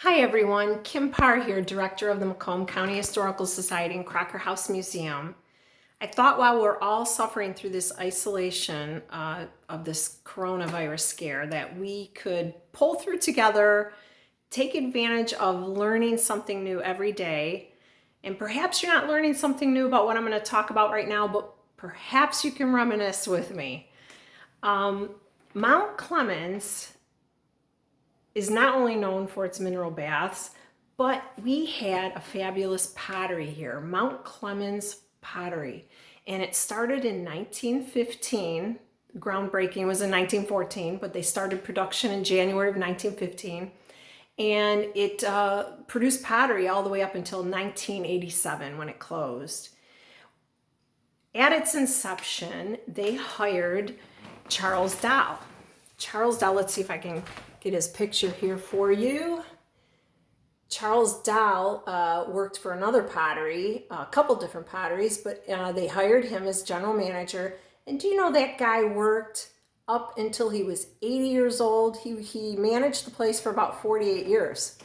Hi everyone, Kim Parr here, Director of the Macomb County Historical Society and Crocker House Museum. I thought while we're all suffering through this isolation of this coronavirus scare that we could pull through together, take advantage of learning something new every day. And perhaps you're not learning something new about what I'm going to talk about right now, but perhaps you can reminisce with me. Mount Clemens is not only known for its mineral baths, but we had a fabulous pottery here, Mount Clemens Pottery. And it started in 1915. Groundbreaking was in 1914, but they started production in January of 1915. And it produced pottery all the way up until 1987 when it closed. At its inception, they hired Charles Dow. Charles Dow, let's see if I can get his picture here for you. Charles Dow worked for another pottery, a couple different potteries, but they hired him as general manager. And do you know that guy worked up until he was 80 years old? He managed the place for about 48 years,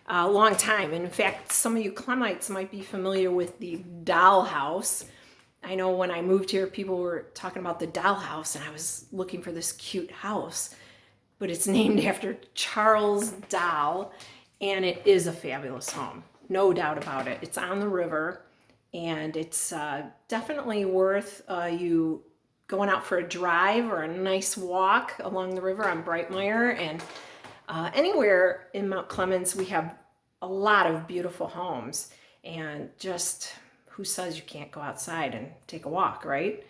a long time. And in fact, some of you Clemites might be familiar with the Dow House. I know when I moved here, people were talking about the Dow House, and I was looking for this cute house. But it's named after Charles Dow, and it is a fabulous home, no doubt about it. It's on the river, and it's definitely worth you going out for a drive or a nice walk along the river on Brightmire. And anywhere in Mount Clemens, we have a lot of beautiful homes, and just who says you can't go outside and take a walk, right?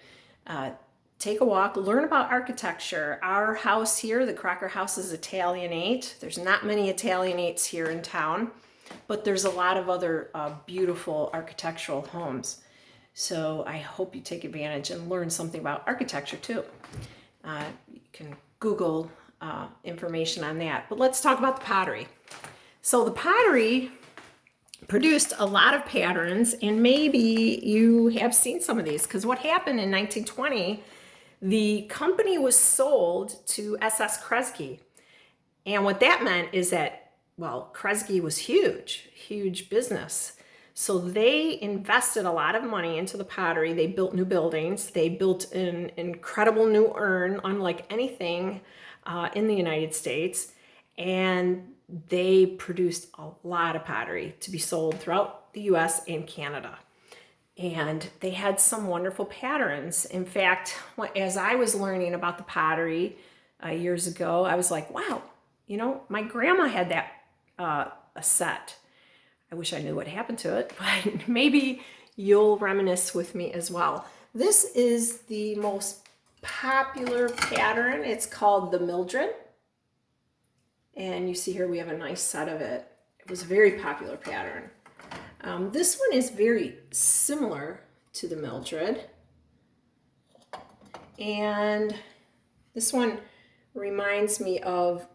Take a walk, learn about architecture. Our house here, the Crocker House, is Italianate. There's not many Italianates here in town, but there's a lot of other beautiful architectural homes. So I hope you take advantage and learn something about architecture too. You can Google information on that. But let's talk about the pottery. So the pottery produced a lot of patterns, and maybe you have seen some of these, because what happened in 1920, the company was sold to SS Kresge. And what that meant is that, well, Kresge was huge business. So they invested a lot of money into the pottery. They built new buildings. They built an incredible new urn, unlike anything in the United States. And they produced a lot of pottery to be sold throughout the US and Canada. And they had some wonderful patterns. In fact, as I was learning about the pottery years ago, I was like, wow, you know, my grandma had that a set. I wish I knew what happened to it, but maybe you'll reminisce with me as well. This is the most popular pattern. It's called the Mildred. And you see here we have a nice set of it. It was a very popular pattern. This one is very similar to the Mildred. And this one reminds me of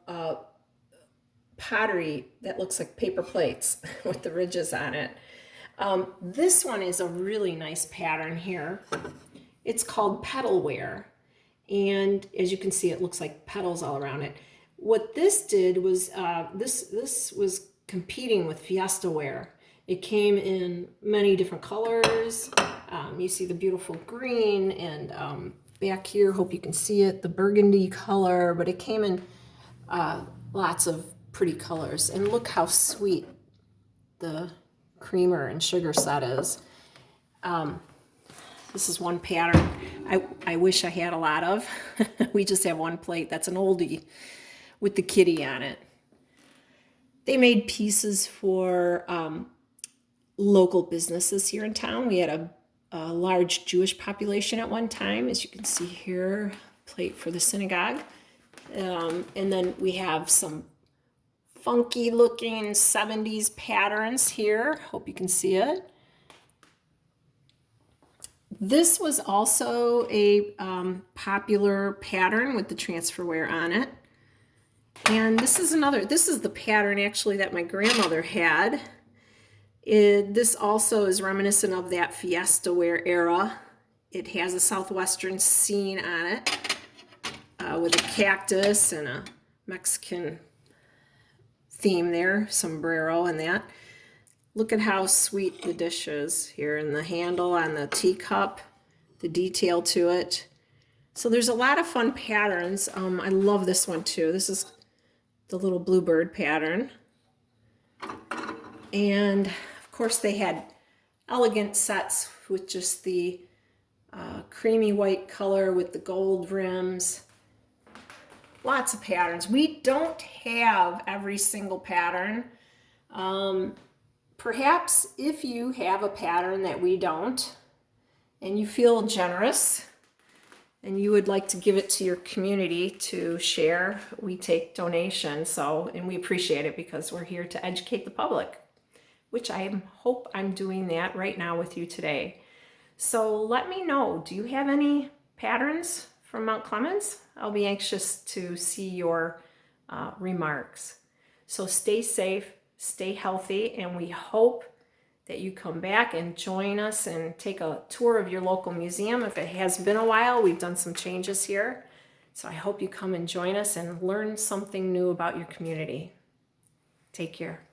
pottery that looks like paper plates with the ridges on it. This one is a really nice pattern here. It's called Petal Wear. And as you can see, it looks like petals all around it. What this did was, this was competing with Fiestaware. It came in many different colors. You see the beautiful green, and back here, hope you can see it, the burgundy color, but it came in lots of pretty colors. And look how sweet the creamer and sugar set is. This is one pattern I wish I had a lot of. We just have one plate. That's an oldie with the kitty on it. They made pieces for local businesses here in town. We had a large Jewish population at one time, as you can see here, plate for the synagogue. And then we have some funky looking 70s patterns here. Hope you can see it. This was also a popular pattern with the transfer wear on it. And this is the pattern actually that my grandmother had. This also is reminiscent of that Fiestaware era. It has a southwestern scene on it with a cactus and a Mexican theme there, sombrero and that. Look at how sweet the dish is here, and the handle on the teacup, the detail to it. So there's a lot of fun patterns. I love this one too. This is the little Bluebird pattern. And of course they had elegant sets with just the creamy white color with the gold rims. Lots of patterns. We don't have every single pattern. Perhaps if you have a pattern that we don't and you feel generous and you would like to give it to your community to share, we take donations. And we appreciate it because we're here to educate the public, which I hope I'm doing that right now with you today. So let me know, do you have any patterns from Mount Clemens? I'll be anxious to see your remarks. So stay safe, stay healthy, and we hope that you come back and join us and take a tour of your local museum. If it has been a while, we've done some changes here. So I hope you come and join us and learn something new about your community. Take care.